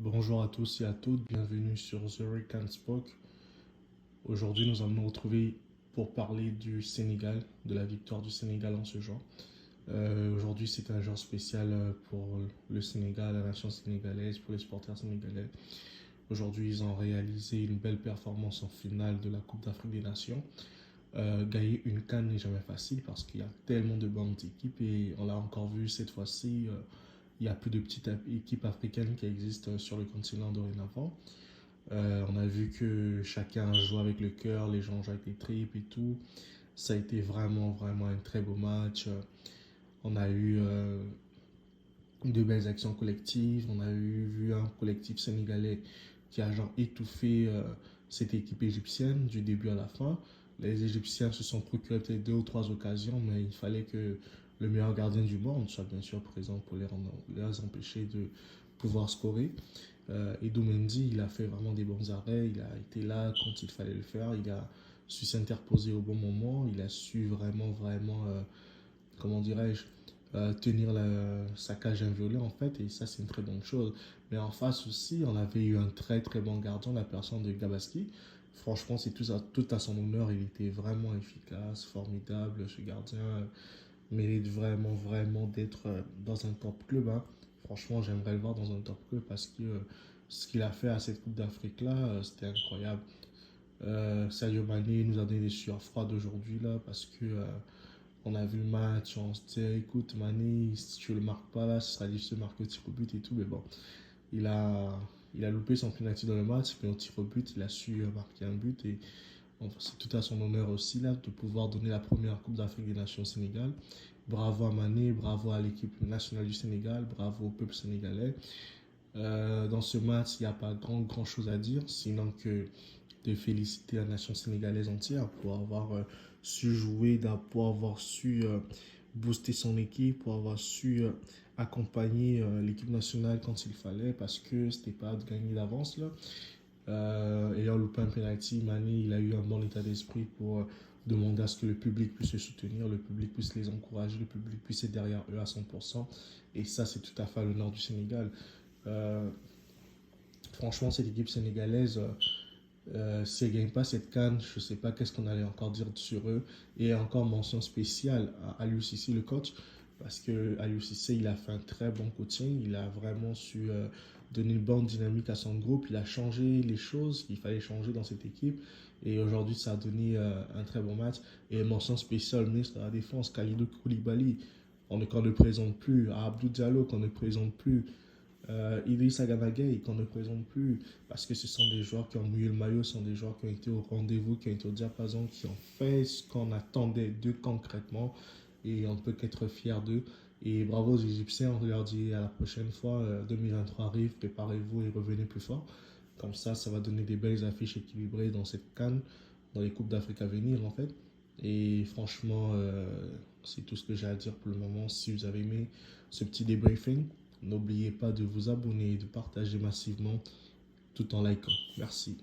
Bonjour à tous et à toutes, bienvenue sur The Rick and Spoke. Aujourd'hui, nous allons nous retrouver pour parler du Sénégal, de la victoire du Sénégal en ce genre. Aujourd'hui, c'est un jour spécial pour le Sénégal, la nation sénégalaise, pour les supporters sénégalais. Aujourd'hui, ils ont réalisé une belle performance en finale de la Coupe d'Afrique des Nations. Gagner une CAN n'est jamais facile parce qu'il y a tellement de bonnes équipes et on l'a encore vu cette fois-ci. Il y a plus de petites équipes africaines qui existent sur le continent dorénavant. On a vu que chacun joue avec le cœur, les gens jouent avec les tripes et tout. Ça a été vraiment un très beau match. On a eu de belles actions collectives. On a vu un collectif sénégalais qui a genre étouffé cette équipe égyptienne du début à la fin. Les Égyptiens se sont procurés peut-être deux ou trois occasions, mais il fallait que le meilleur gardien du monde soit bien sûr présent pour les empêcher de pouvoir scorer. Edou Mendy, il a fait vraiment des bons arrêts, il a été là quand il fallait le faire, il a su s'interposer au bon moment, il a su vraiment, comment dirais-je, tenir sa cage inviolée en fait, et ça c'est une très bonne chose. Mais en face aussi, on avait eu un très bon gardien, la personne de Gabaski. Franchement, c'est tout à son honneur, il était vraiment efficace, formidable, ce gardien mérite vraiment d'être dans un top club, hein. Franchement, j'aimerais le voir dans un top club parce que ce qu'il a fait à cette Coupe d'Afrique là, c'était incroyable. Sadio Mané nous a donné des sueurs froides aujourd'hui là parce que on a vu le match, on se dit écoute Mané, si tu le marques pas là, ce sera difficile de marquer au tir au but et tout, mais bon, il a, il a loupé son penalty dans le match, mais au tir au but, il a su marquer un but et enfin, c'est tout à son honneur aussi là de pouvoir donner la première Coupe d'Afrique des Nations au Sénégal. Bravo à Mané, bravo à l'équipe nationale du Sénégal, bravo au peuple sénégalais. Dans ce match, il n'y a pas grand chose à dire, sinon que de féliciter la nation sénégalaise entière pour avoir su jouer, pour avoir su booster son équipe, pour avoir su accompagner l'équipe nationale quand il fallait, parce que c'était pas de gagner d'avance là. Ayant loupé un penalty, Mané, il a eu un bon état d'esprit pour demander à ce que le public puisse se soutenir, le public puisse les encourager, le public puisse être derrière eux à 100%. Et ça, c'est tout à fait à l'honneur du Sénégal. Euh, Franchement, cette équipe sénégalaise, si elle ne gagne pas cette CAN, je ne sais pas qu'est-ce qu'on allait encore dire sur eux. Et encore mention spéciale à Aliou Cissé, le coach, parce que Aliou Cissé, il a fait un très bon coaching. Il a vraiment su donner une bonne dynamique à son groupe. Il a changé les choses qu'il fallait changer dans cette équipe. Et aujourd'hui, ça a donné un très bon match. Et mention spéciale au ministre de la Défense, Kalidou Koulibaly, qu'on ne présente plus. À Abdou Diallo, qu'on ne présente plus. Idrissa Gana Gueye qu'on ne présente plus parce que ce sont des joueurs qui ont mouillé le maillot, ce sont des joueurs qui ont été au rendez-vous, qui ont été au diapason, qui ont fait ce qu'on attendait d'eux concrètement et on ne peut qu'être fier d'eux. Et bravo aux Égyptiens, on leur dit à la prochaine fois, 2023 arrive, préparez-vous et revenez plus fort. Comme ça va donner des belles affiches équilibrées dans cette CAN, dans les Coupes d'Afrique à venir en fait. Et franchement, c'est tout ce que j'ai à dire pour le moment. Si vous avez aimé ce petit débriefing, n'oubliez pas de vous abonner et de partager massivement tout en likant. Merci.